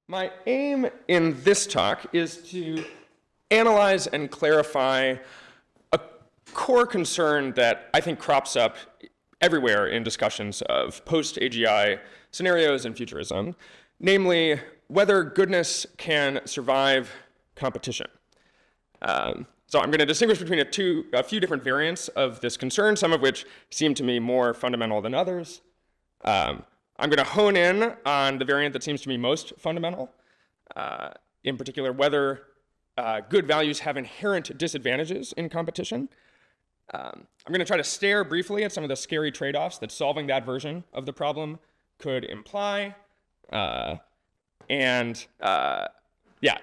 My aim in this talk is to analyze and clarify a core concern that I think crops up everywhere in discussions of post-AGI scenarios and futurism, namely whether goodness can survive competition. So I'm going to distinguish between a few different variants of this concern, some of which seem to me more fundamental than others. I'm going to hone in on the variant that seems to me most fundamental, in particular whether good values have inherent disadvantages in competition. I'm going to try to stare briefly at some of the scary trade-offs that solving that version of the problem could imply. Yeah,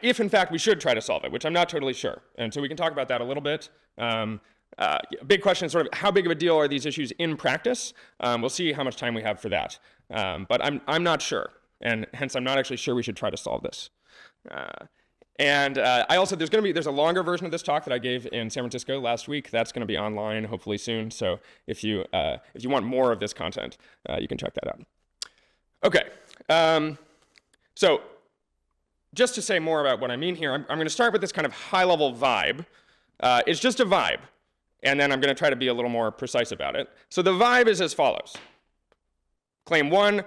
if in fact we should try to solve it, which I'm not totally sure. And so we can talk about that a little bit. Big question is sort of how big of a deal are these issues in practice? We'll see how much time we have for that. But I'm not sure, and hence I'm not actually sure we should try to solve this. I also, there's a longer version of this talk that I gave in San Francisco last week. That's going to be online hopefully soon. So if you want more of this content, you can check that out. Okay. So just to say more about what I mean here, I'm going to start with this kind of high-level vibe. It's just a vibe, and then I'm going to try to be a little more precise about it. So the vibe is as follows. Claim one,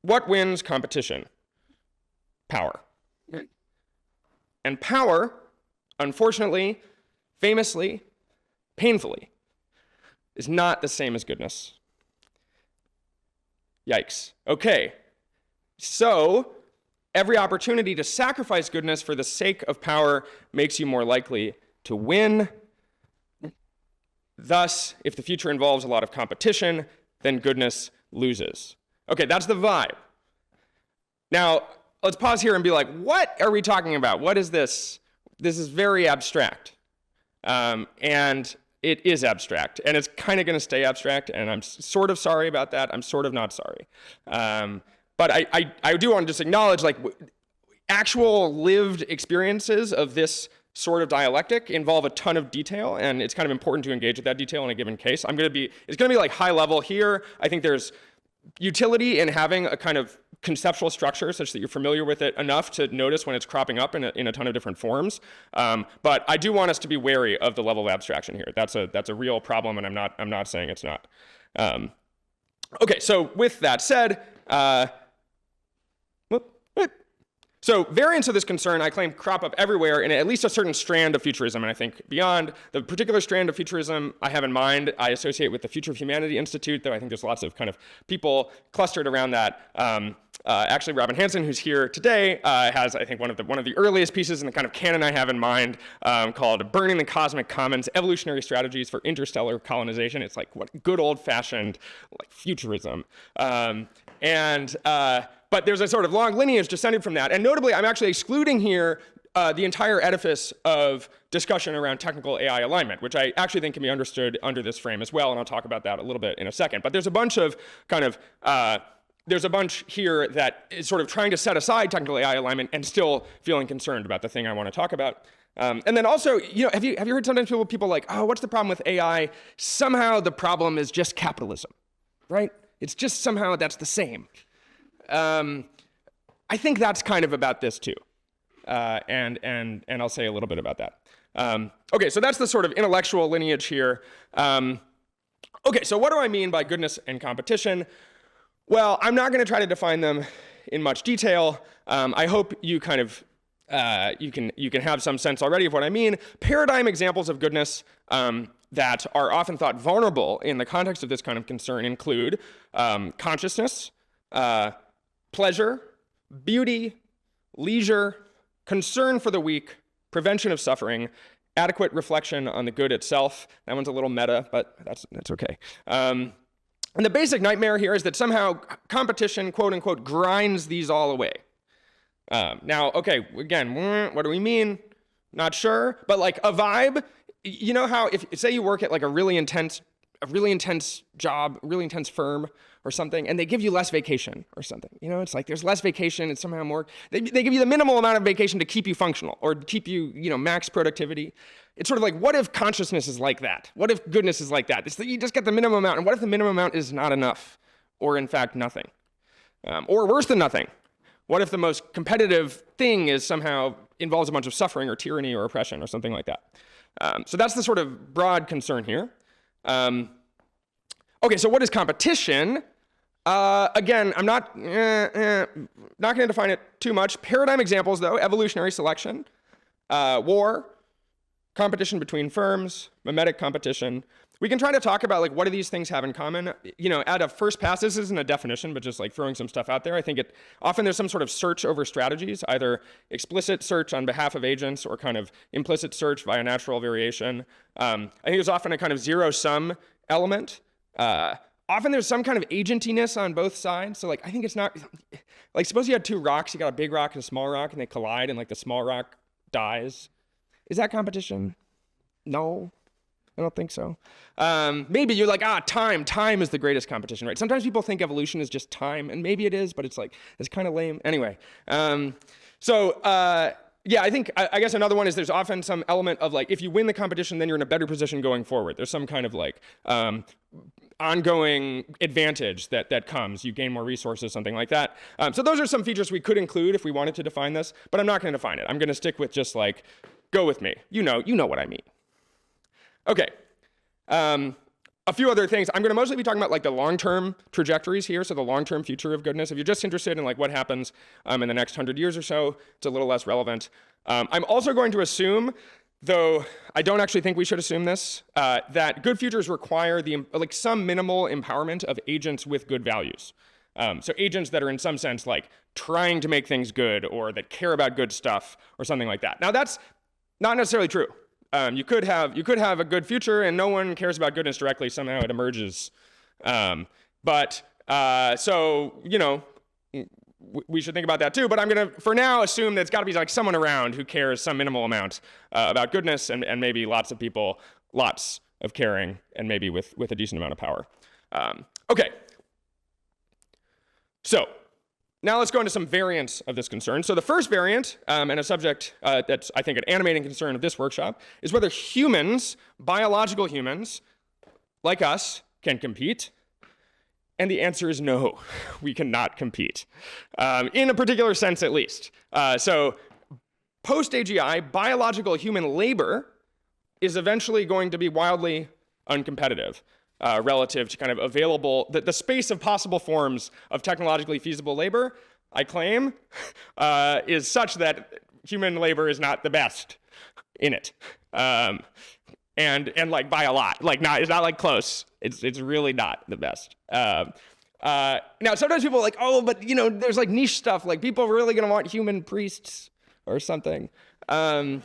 what wins competition? Power. And power, unfortunately, famously, painfully, is not the same as goodness. Yikes. Okay. So every opportunity to sacrifice goodness for the sake of power makes you more likely to win. Thus, if the future involves a lot of competition, then goodness loses. Okay, that's the vibe. Now, let's pause here and be like, what are we talking about? What is this? This is very abstract. And it is abstract. And it's kind of going to stay abstract. And I'm sort of sorry about that. I'm sort of not sorry. But I do want to just acknowledge, like, actual lived experiences of this sort of dialectic involve a ton of detail, and it's kind of important to engage with that detail in a given case. It's going to be like high level here. I think there's utility in having a kind of conceptual structure such that you're familiar with it enough to notice when it's cropping up in a ton of different forms. But I do want us to be wary of the level of abstraction here. That's a real problem, and I'm not saying it's not. Okay, so with that said, so variants of this concern, I claim, crop up everywhere in at least a certain strand of futurism, and I think beyond. The particular strand of futurism I have in mind, I associate with the Future of Humanity Institute, though I think there's lots of kind of people clustered around that. Actually, Robin Hanson, who's here today, has, I think, one of the earliest pieces in the kind of canon I have in mind called Burning the Cosmic Commons, Evolutionary Strategies for Interstellar Colonization. It's like what good old-fashioned like futurism. But there's a sort of long lineage descended from that. And notably, I'm actually excluding here the entire edifice of discussion around technical AI alignment, which I actually think can be understood under this frame as well, and I'll talk about that a little bit in a second. But there's a bunch of there's a bunch here that is sort of trying to set aside technical AI alignment and still feeling concerned about the thing I want to talk about. And then also, have you heard sometimes people like, oh, what's the problem with AI? Somehow the problem is just capitalism, right? It's just somehow that's the same. I think that's kind of about this too, and I'll say a little bit about that. Okay, so that's the sort of intellectual lineage here. Okay, so what do I mean by goodness and competition? Well, I'm not going to try to define them in much detail. I hope you kind of you can have some sense already of what I mean. Paradigm examples of goodness that are often thought vulnerable in the context of this kind of concern include consciousness, pleasure, beauty, leisure, concern for the weak, prevention of suffering, adequate reflection on the good itself. That one's a little meta, but that's okay. And the basic nightmare here is that somehow competition, quote unquote, grinds these all away. Now, okay, again, what do we mean? Not sure, but like a vibe, you know how if say you work at like a really intense job, really intense firm or something, and they give you less vacation or something. It's like there's less vacation, it's somehow more, they give you the minimal amount of vacation to keep you functional or keep you, max productivity. It's sort of like, what if consciousness is like that? What if goodness is like that? You just get the minimum amount, and what if the minimum amount is not enough, or in fact nothing? Or worse than nothing? What if the most competitive thing is somehow involves a bunch of suffering or tyranny or oppression or something like that? So that's the sort of broad concern here. Okay, so what is competition? Again, I'm not going to define it too much. Paradigm examples, though: evolutionary selection, war, competition between firms, mimetic competition. We can try to talk about like what do these things have in common. You know, at a first pass, this isn't a definition, but just like throwing some stuff out there. I think often there's some sort of search over strategies, either explicit search on behalf of agents or kind of implicit search via natural variation. I think there's often a kind of zero-sum element. Often there's some kind of agentiness on both sides. So like I think it's not like, suppose you had two rocks, you got a big rock and a small rock, and they collide, and like the small rock dies. Is that competition? No. I don't think so. Maybe you're like, time is the greatest competition, right? Sometimes people think evolution is just time, and maybe it is, but it's kind of lame. Anyway, yeah, I guess another one is there's often some element of like, if you win the competition, then you're in a better position going forward. There's some kind of like ongoing advantage that comes. You gain more resources, something like that. So those are some features we could include if we wanted to define this, but I'm not going to define it. I'm going to stick with just like, go with me. You know what I mean. Okay, a few other things. I'm going to mostly be talking about like the long-term trajectories here, so the long-term future of goodness. If you're just interested in like what happens in the next 100 years or so, it's a little less relevant. I'm also going to assume, though I don't actually think we should assume this, that good futures require some minimal empowerment of agents with good values. So agents that are in some sense like trying to make things good or that care about good stuff or something like that. Now that's not necessarily true. You could have a good future and no one cares about goodness directly. Somehow it emerges. So you know, we should think about that too. But I'm gonna, for now, assume that it's got to be like someone around who cares some minimal amount about goodness, and maybe lots of people, lots of caring, and maybe with a decent amount of power. Okay. So now let's go into some variants of this concern. So the first variant, and a subject that's, I think, an animating concern of this workshop, is whether humans, biological humans, like us, can compete. And the answer is no, we cannot compete, in a particular sense at least. So post-AGI, biological human labor is eventually going to be wildly uncompetitive. Relative to kind of available, the space of possible forms of technologically feasible labor, I claim, is such that human labor is not the best in it. And like by a lot, like it's not like close. It's really not the best. Now sometimes people are like, oh, but you know, there's like niche stuff, like people are really gonna want human priests or something. And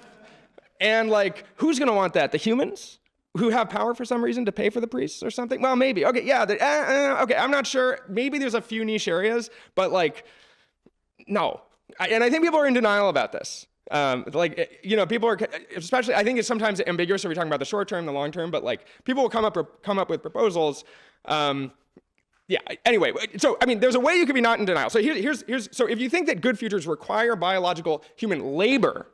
like, who's gonna want that? The humans? Who have power for some reason to pay for the priests or something? Well, maybe. Okay, yeah. Okay, I'm not sure. Maybe there's a few niche areas, but like, no. And I think people are in denial about this. Like, you know, people are, especially, I think it's sometimes ambiguous if we're talking about the short term, the long term, but like, people will come up with proposals. Yeah, anyway, so, I mean, there's a way you could be not in denial. So so if you think that good futures require biological human labor,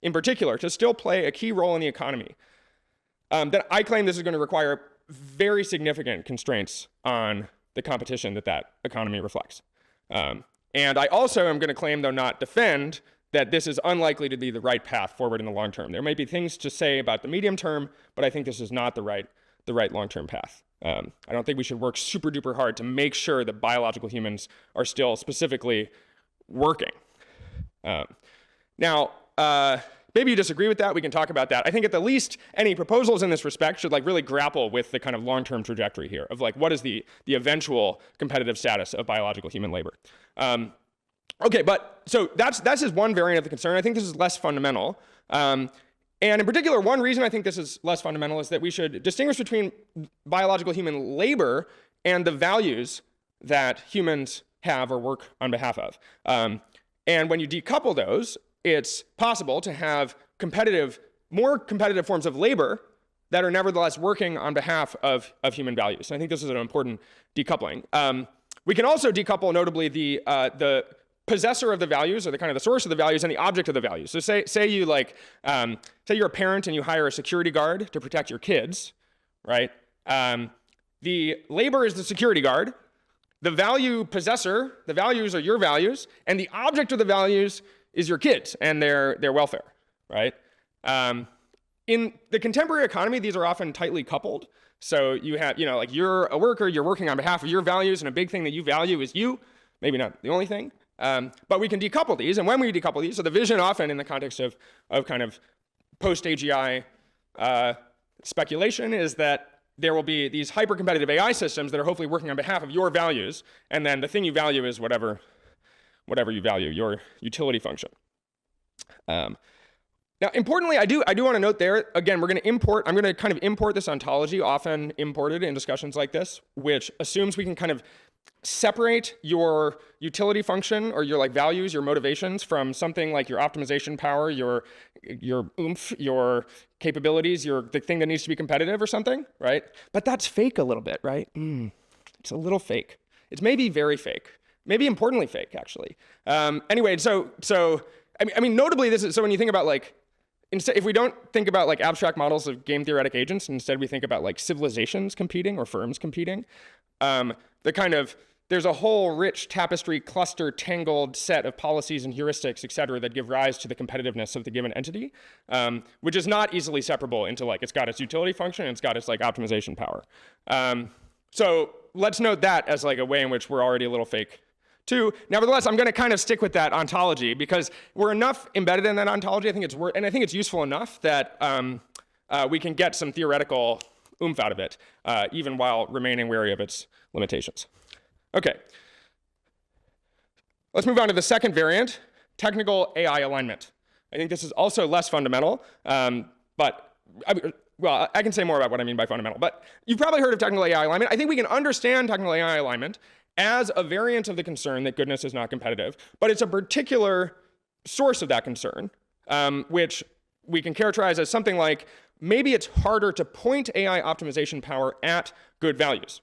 in particular, to still play a key role in the economy, then I claim this is going to require very significant constraints on the competition that economy reflects. And I also am going to claim, though not defend, that this is unlikely to be the right path forward in the long term. There may be things to say about the medium term, but I think this is not the right long-term path. I don't think we should work super duper hard to make sure that biological humans are still specifically working. Now, maybe you disagree with that. We can talk about that. I think at the least, any proposals in this respect should like really grapple with the kind of long-term trajectory here of like what is the eventual competitive status of biological human labor. Okay, but so that's just one variant of the concern. I think this is less fundamental. And in particular, one reason I think this is less fundamental is that we should distinguish between biological human labor and the values that humans have or work on behalf of. And when you decouple those, it's possible to have more competitive forms of labor that are nevertheless working on behalf of human values. And I think this is an important decoupling. We can also decouple notably the possessor of the values, or the kind of the source of the values, and the object of the values. So say you like, say you're a parent and you hire a security guard to protect your kids, right? The labor is the security guard. the value possessor, the values are your values, and the object of the values is your kids and their welfare, right? In the contemporary economy, these are often tightly coupled. So you have, like you're a worker, you're working on behalf of your values, and a big thing that you value is you. Maybe not the only thing, but we can decouple these. And when we decouple these, so the vision often in the context of kind of post-AGI speculation is that there will be these hyper-competitive AI systems that are hopefully working on behalf of your values, and then the thing you value is whatever you value, your utility function. Now, importantly, I do want to note there, again, I'm going to kind of import this ontology, often imported in discussions like this, which assumes we can kind of separate your utility function or your values, your motivations from something like your optimization power, your oomph, your capabilities, the thing that needs to be competitive or something, right? But that's fake a little bit, right? It's a little fake. It's maybe very fake, maybe importantly fake, actually. Anyway, so I mean, notably, so when you think about instead, if we don't think about abstract models of game theoretic agents, instead we think about civilizations competing or firms competing, there's a whole rich tapestry, cluster, tangled set of policies and heuristics, et cetera, that give rise to the competitiveness of the given entity, which is not easily separable into it's got its utility function and it's got its optimization power. So let's note that as a way in which we're already a little fake too. Nevertheless, I'm going to kind of stick with that ontology because we're enough embedded in that ontology. I think it's useful enough that we can get some theoretical oomph out of it, even while remaining wary of its limitations. Okay. Let's move on to the second variant, technical AI alignment. I think this is also less fundamental, but I can say more about what I mean by fundamental. But you've probably heard of technical AI alignment. I think we can understand technical AI alignment as a variant of the concern that goodness is not competitive, but it's a particular source of that concern, which we can characterize as something like maybe it's harder to point AI optimization power at good values.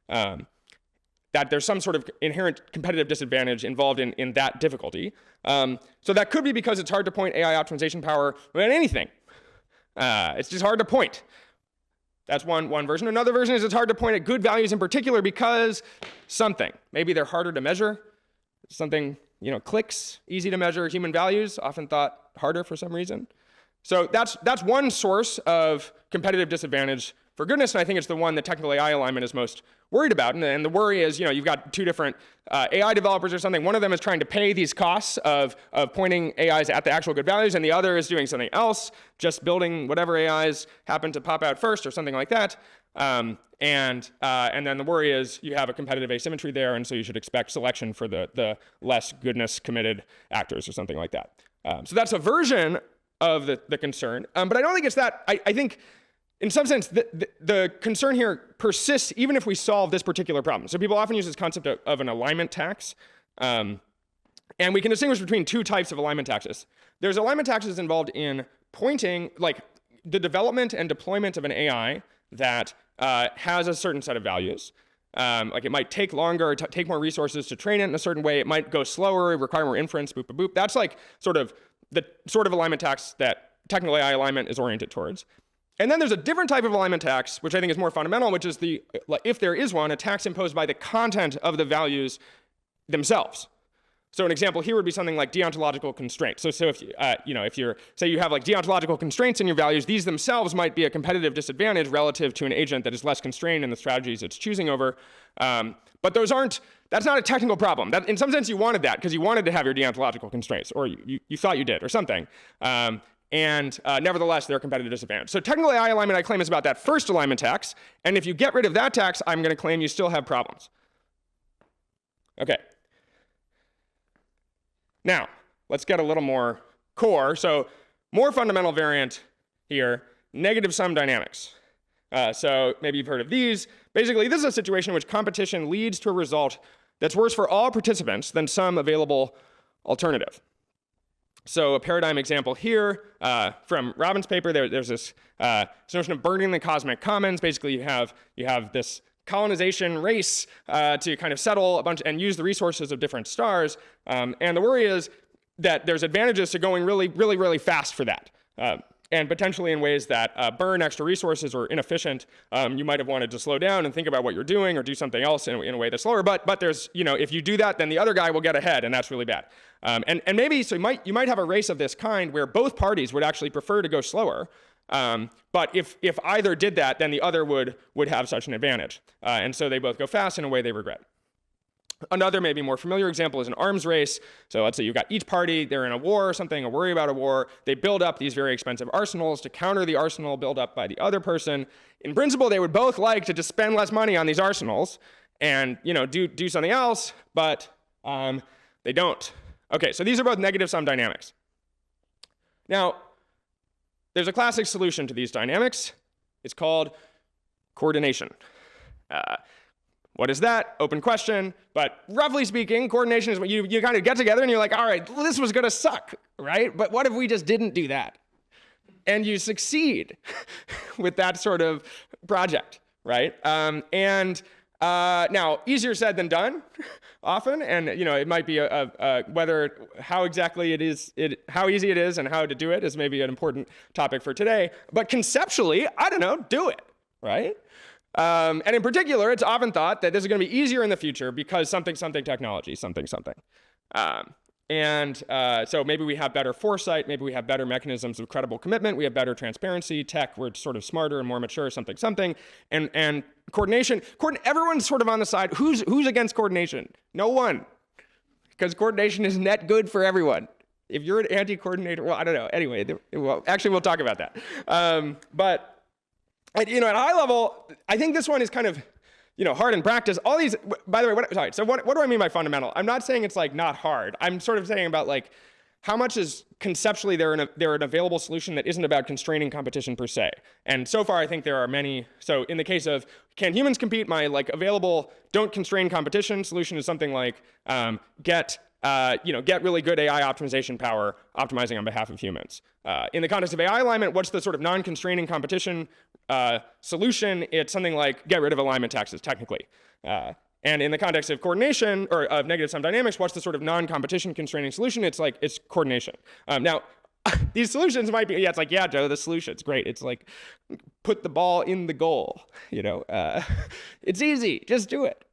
That there's some sort of inherent competitive disadvantage involved in that difficulty. So that could be because it's hard to point AI optimization power at anything. It's just hard to point. That's one version. Another version is it's hard to point at good values in particular because something. Maybe they're harder to measure. Something, clicks, easy to measure. Human values, often thought harder for some reason. So that's one source of competitive disadvantage for goodness, and I think it's the one that technical AI alignment is most worried about. And the worry is, you've got two different AI developers or something. One of them is trying to pay these costs of pointing AIs at the actual good values, and the other is doing something else, just building whatever AIs happen to pop out first or something like that. And then the worry is you have a competitive asymmetry there, and so you should expect selection for the less goodness committed actors or something like that. So that's a version of the concern, but I don't think it's that. I think in some sense, the concern here persists even if we solve this particular problem. So people often use this concept of an alignment tax. And we can distinguish between two types of alignment taxes. There's alignment taxes involved in pointing, the development and deployment of an AI that has a certain set of values. It might take longer, take more resources to train it in a certain way. It might go slower, require more inference, boop, boop, boop. That's the sort of alignment tax that technical AI alignment is oriented towards. And then there's a different type of alignment tax, which I think is more fundamental, which is if there is one, a tax imposed by the content of the values themselves. So an example here would be something like deontological constraints. So if you say you have deontological constraints in your values, these themselves might be a competitive disadvantage relative to an agent that is less constrained in the strategies it's choosing over. But that's not a technical problem. That, in some sense, you wanted that because you wanted to have your deontological constraints, or you thought you did, or something. Nevertheless, they're a competitive disadvantage. So technical AI alignment, I claim, is about that first alignment tax. And if you get rid of that tax, I'm going to claim you still have problems. Okay. Now, let's get a little more core. So more fundamental variant here, negative sum dynamics. So maybe you've heard of these. Basically, this is a situation in which competition leads to a result that's worse for all participants than some available alternative. So a paradigm example here from Robin's paper, there's this notion of burning the cosmic commons. Basically, you have this colonization race to kind of settle a bunch and use the resources of different stars. And the worry is that there's advantages to going really, really, really fast for that. and potentially in ways that burn extra resources or inefficient. You might have wanted to slow down and think about what you're doing or do something else in a way that's slower. But there's, if you do that, then the other guy will get ahead, and that's really bad. And maybe so you might have a race of this kind where both parties would actually prefer to go slower. But if either did that, then the other would have such an advantage. And so they both go fast in a way they regret. Another maybe more familiar example is an arms race. So let's say you've got each party, they're in a war or something, or worry about a war. They build up these very expensive arsenals to counter the arsenal built up by the other person. In principle, they would both like to just spend less money on these arsenals and do something else, but they don't. Okay, so these are both negative sum dynamics. Now, there's a classic solution to these dynamics. It's called coordination. What is that? Open question. But roughly speaking, coordination is when you kind of get together and you're like, all right, this was going to suck, right? But what if we just didn't do that? And you succeed with that sort of project, right? Now, easier said than done, often, and it might be how easy it is and how to do it is maybe an important topic for today. But conceptually, I don't know, do it, right? And in particular, it's often thought that this is going to be easier in the future because something technology, something. So maybe we have better foresight, maybe we have better mechanisms of credible commitment, we have better transparency, tech, we're sort of smarter and more mature, something. And coordination, everyone's sort of on the side. Who's against coordination? No one. Because coordination is net good for everyone. If you're an anti-coordinator, well, I don't know. Anyway, we'll talk about that. But at a high level, I think this one is kind of hard in practice. All these, by the way, what do I mean by fundamental? I'm not saying it's like not hard. I'm sort of saying about like how much is conceptually they're an available solution that isn't about constraining competition per se. And so far, I think there are many. So in the case of can humans compete, my like available don't constrain competition solution is something like get really good AI optimization power optimizing on behalf of humans. In the context of AI alignment, what's the sort of non-constraining competition solution? It's something like get rid of alignment taxes, technically. And in the context of coordination or of negative sum dynamics, what's the sort of non-competition constraining solution? It's coordination. Now, these solutions might be, it's like, yeah, Joe, the solution's great. It's like put the ball in the goal. It's easy, just do it.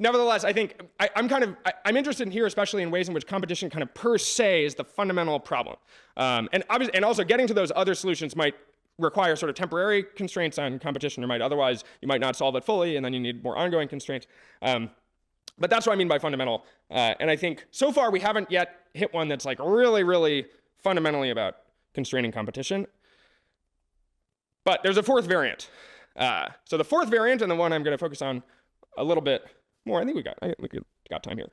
Nevertheless, I think I'm interested in here, especially in ways in which competition kind of per se is the fundamental problem. And also getting to those other solutions might require sort of temporary constraints on competition, or otherwise you might not solve it fully, and then you need more ongoing constraints. But that's what I mean by fundamental. And I think so far we haven't yet hit one that's like really, really fundamentally about constraining competition. But there's a fourth variant. So the fourth variant, and the one I'm going to focus on a little bit more, I think we got time here.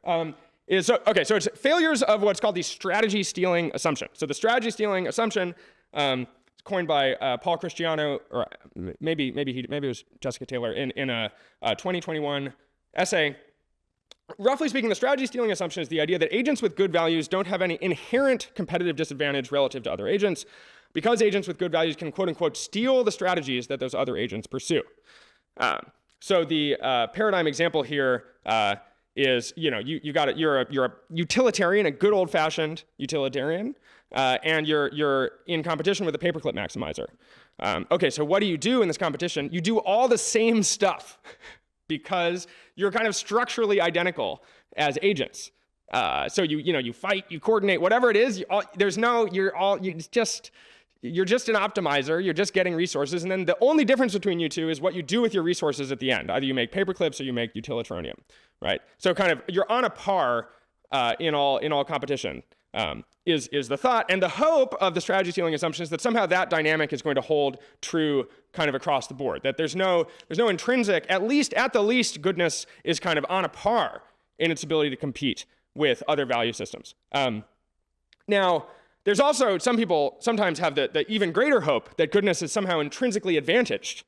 So it's failures of what's called the strategy stealing assumption. So the strategy stealing assumption is coined by Paul Christiano, or maybe it was Jessica Taylor in a 2021 essay. Roughly speaking, the strategy stealing assumption is the idea that agents with good values don't have any inherent competitive disadvantage relative to other agents, because agents with good values can quote unquote steal the strategies that those other agents pursue. So the paradigm example here is, you're a utilitarian, a good old-fashioned utilitarian, and you're in competition with a paperclip maximizer. Okay, so what do you do in this competition? You do all the same stuff because you're kind of structurally identical as agents. So you fight, you coordinate, whatever it is. You're just an optimizer, you're just getting resources, and then the only difference between you two is what you do with your resources at the end. Either you make paperclips or you make utilitarian, right? So kind of you're on a par in all competition is the thought. And the hope of the strategy stealing assumption is that somehow that dynamic is going to hold true kind of across the board, that there's no intrinsic, at the least, goodness is kind of on a par in its ability to compete with other value systems. Now, there's also, some people sometimes have the even greater hope that goodness is somehow intrinsically advantaged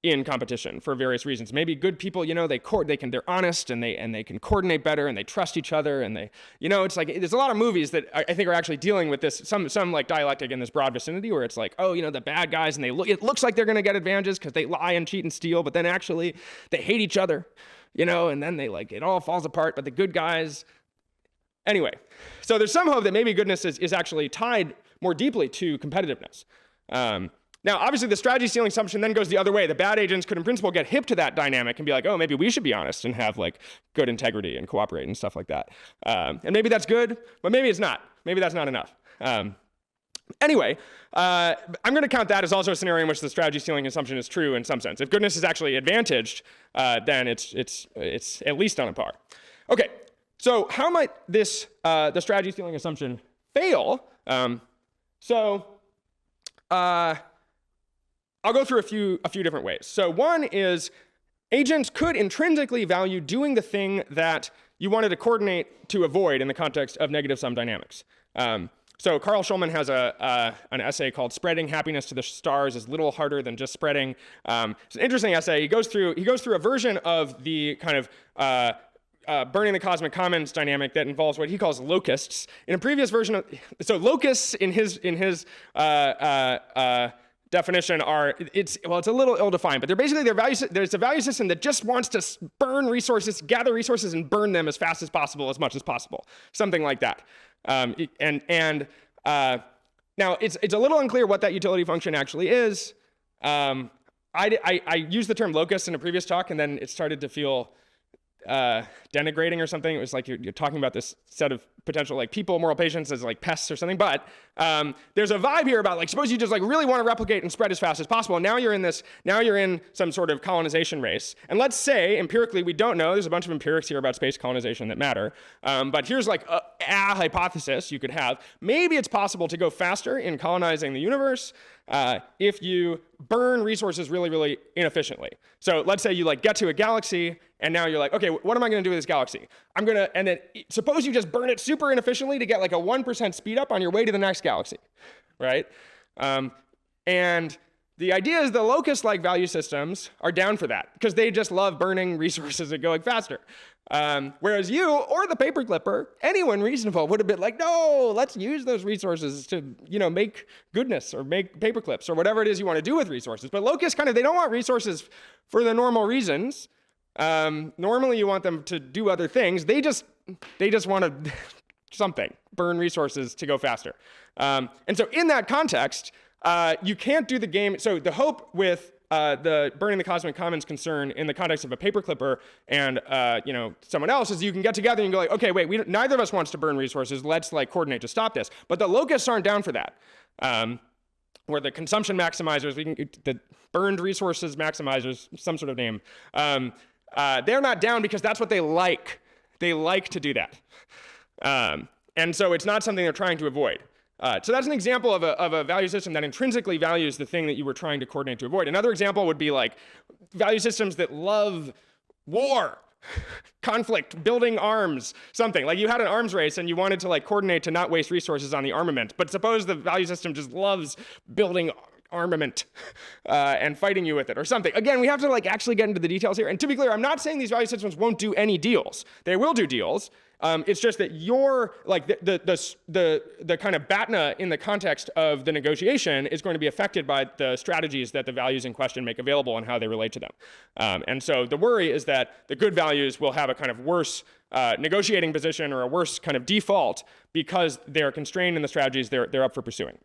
in competition for various reasons. Maybe good people, they're honest and they can coordinate better and they trust each other and they, it's like, there's a lot of movies that I think are actually dealing with this, some like dialectic in this broad vicinity where it's like, the bad guys and it looks like they're going to get advantages because they lie and cheat and steal, but then actually they hate each other, and then it all falls apart, but the good guys. Anyway, so there's some hope that maybe goodness is actually tied more deeply to competitiveness. Now, obviously, the strategy ceiling assumption then goes the other way. The bad agents could, in principle, get hip to that dynamic and be like, oh, maybe we should be honest and have like good integrity and cooperate and stuff like that. And maybe that's good, but maybe it's not. Maybe that's not enough. Anyway, I'm going to count that as also a scenario in which the strategy ceiling assumption is true in some sense. If goodness is actually advantaged, then it's at least on a par. Okay, so how might this the strategy ceiling assumption fail? I'll go through a few different ways. So one is agents could intrinsically value doing the thing that you wanted to coordinate to avoid in the context of negative sum dynamics. So Carl Schulman has an essay called "Spreading Happiness to the Stars is Little Harder Than Just Spreading." It's an interesting essay. He goes through a version of the kind of burning the cosmic commons dynamic that involves what he calls locusts. In a previous version so locusts in his definition are, it's a little ill-defined, but they're basically there's a value system that just wants to burn resources, gather resources, and burn them as fast as possible, as much as possible, something like that. Now it's a little unclear what that utility function actually is. I used the term locust in a previous talk, and then it started to feel denigrating or something. It was like you're talking about this set of potential like people, moral patients as like pests or something. But there's a vibe here about like, suppose you just like really want to replicate and spread as fast as possible. And now you're in some sort of colonization race. And let's say empirically we don't know. There's a bunch of empirics here about space colonization that matter. But here's like a hypothesis you could have. Maybe it's possible to go faster in colonizing the universe if you burn resources really, really inefficiently. So let's say you like get to a galaxy and now you're like, okay, what am I going to do with this galaxy? And then suppose you just burn it super inefficiently to get like a 1% speed up on your way to the next galaxy, right? And the idea is the locust-like value systems are down for that because they just love burning resources and going faster. Whereas you or the paperclipper, anyone reasonable would have been like, no, let's use those resources to, make goodness or make paperclips or whatever it is you want to do with resources. But locusts they don't want resources for the normal reasons. Normally you want them to do other things. They just want to burn resources to go faster. And so in that context, you can't do the game. So the hope with the burning the cosmic commons concern in the context of a paperclipper and someone else is you can get together and go like, okay, wait, neither of us wants to burn resources. Let's like coordinate to stop this. But the locusts aren't down for that. Or the consumption maximizers, the burned resources maximizers, some sort of name. They're not down because that's what they like. They like to do that. And so it's not something they're trying to avoid. So that's an example of a value system that intrinsically values the thing that you were trying to coordinate to avoid. Another example would be like value systems that love war, conflict, building arms, something. Like you had an arms race and you wanted to like coordinate to not waste resources on the armament. But suppose the value system just loves building armament and fighting you with it or something. Again, we have to like actually get into the details here. And to be clear, I'm not saying these value systems won't do any deals. They will do deals. It's just that your like the kind of BATNA in the context of the negotiation is going to be affected by the strategies that the values in question make available and how they relate to them. And so the worry is that the good values will have a kind of worse negotiating position or a worse kind of default because they're constrained in the strategies they're up for pursuing.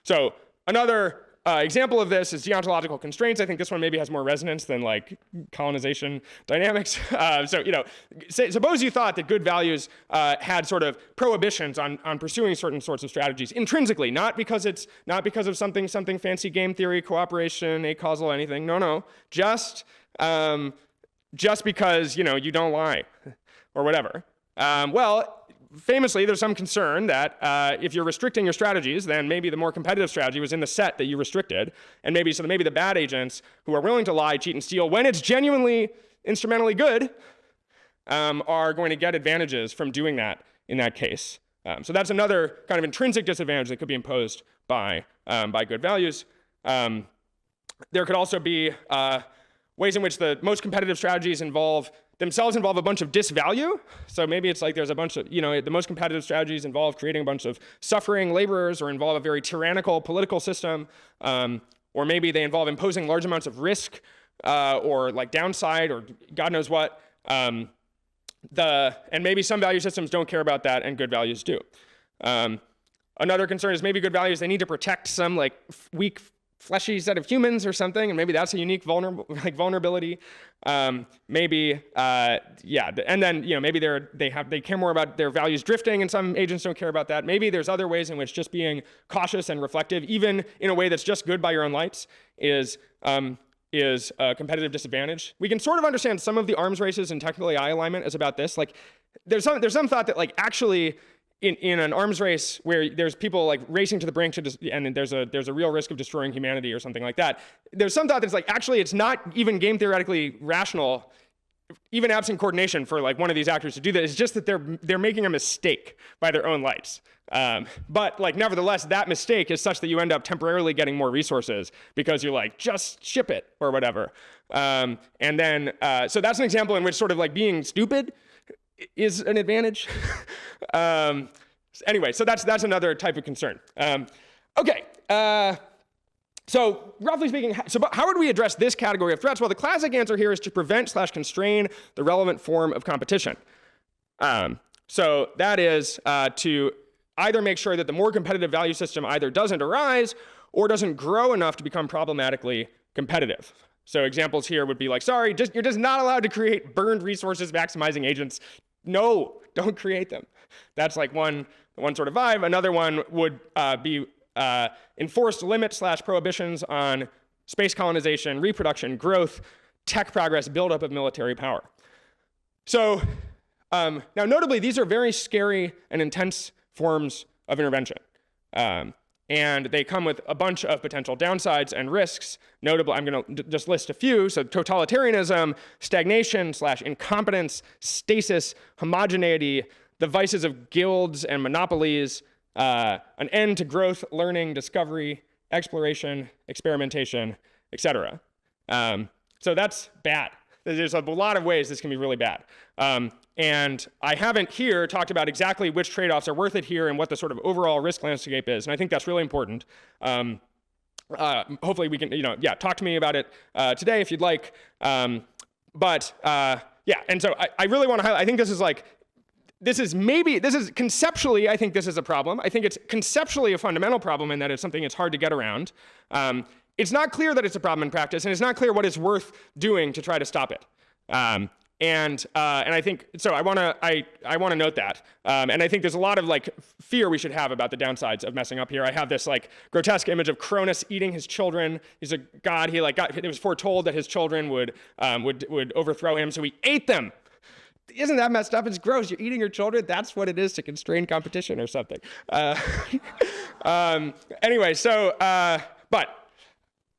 So another example of this is deontological constraints. I think this one maybe has more resonance than like colonization dynamics. Suppose you thought that good values had sort of prohibitions on pursuing certain sorts of strategies intrinsically, not because of something fancy game theory, cooperation, acausal, anything. No, just because you don't lie or whatever. Famously, there's some concern that if you're restricting your strategies, then maybe the more competitive strategy was in the set that you restricted, and maybe the bad agents who are willing to lie, cheat, and steal when it's genuinely instrumentally good are going to get advantages from doing that in that case. So that's another kind of intrinsic disadvantage that could be imposed by good values. There could also be ways in which the most competitive strategies involve a bunch of disvalue. So maybe it's like there's a bunch of, the most competitive strategies involve creating a bunch of suffering laborers or involve a very tyrannical political system. Or maybe they involve imposing large amounts of risk or like downside or God knows what. And maybe some value systems don't care about that, and good values do. Another concern is maybe good values, they need to protect some like weak, fleshy set of humans or something, and maybe that's a unique vulnerability. Maybe, yeah, and then maybe they care more about their values drifting, and some agents don't care about that. Maybe there's other ways in which just being cautious and reflective, even in a way that's just good by your own lights, is a competitive disadvantage. We can sort of understand some of the arms races in technical AI alignment as about this. Like, there's some thought that like actually in an arms race where there's people like racing to the brink and there's a real risk of destroying humanity or something like that, there's some thought that's like actually it's not even game theoretically rational, even absent coordination, for like one of these actors to do that. It's just that they're making a mistake by their own lights. But like nevertheless, that mistake is such that you end up temporarily getting more resources because you're like, just ship it or whatever. And then so that's an example in which sort of like being stupid is an advantage. Anyway, so that's another type of concern. Okay. So roughly speaking, how would we address this category of threats? Well, the classic answer here is to prevent/constrain the relevant form of competition. So that is to either make sure that the more competitive value system either doesn't arise or doesn't grow enough to become problematically competitive. So examples here would be like, sorry, you're just not allowed to create burned resources maximizing agents. No, don't create them. That's like one sort of vibe. Another one would be enforced limits/prohibitions on space colonization, reproduction, growth, tech progress, buildup of military power. So now notably, these are very scary and intense forms of intervention. And they come with a bunch of potential downsides and risks. Notably, I'm going to just list a few. So totalitarianism, stagnation/incompetence, stasis, homogeneity, the vices of guilds and monopolies, an end to growth, learning, discovery, exploration, experimentation, etc. So that's bad. There's a lot of ways this can be really bad. And I haven't here talked about exactly which trade-offs are worth it here and what the sort of overall risk landscape is. And I think that's really important. Hopefully we can, talk to me about it today if you'd like. Yeah, and so I really want to highlight, I think this is conceptually, I think this is a problem. I think it's conceptually a fundamental problem in that it's something it's hard to get around. It's not clear that it's a problem in practice, and it's not clear what it's worth doing to try to stop it. And I think so. I want to note that, and I think there's a lot of like fear we should have about the downsides of messing up here. I have this like grotesque image of Cronus eating his children. He's a god. It was foretold that his children would overthrow him, so he ate them. Isn't that messed up? It's gross. You're eating your children. That's what it is to constrain competition or something. Anyway, so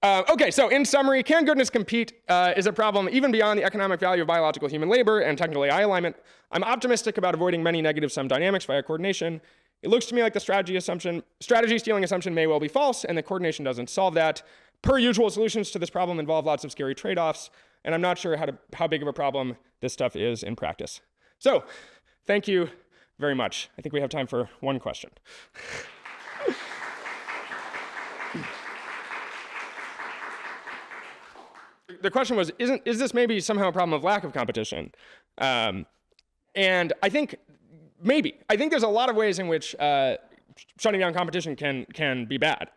okay, so in summary, can goodness compete is a problem even beyond the economic value of biological human labor and technical AI alignment. I'm optimistic about avoiding many negative sum dynamics via coordination. It looks to me like the strategy stealing assumption may well be false, and the coordination doesn't solve that. Per usual, solutions to this problem involve lots of scary trade-offs, and I'm not sure how big of a problem this stuff is in practice. So, thank you very much. I think we have time for one question. The question was, is this maybe somehow a problem of lack of competition? And I think maybe. I think there's a lot of ways in which shutting down competition can be bad.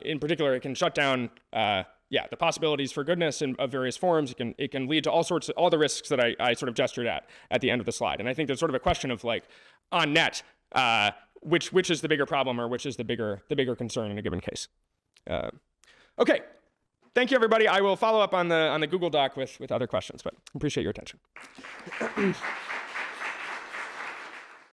In particular, it can shut down the possibilities for goodness of various forms. It can lead to all the risks that I sort of gestured at the end of the slide. And I think there's sort of a question of like on net, which is the bigger problem or which is the bigger concern in a given case. Okay. Thank you, everybody. I will follow up on the Google Doc with other questions, but appreciate your attention.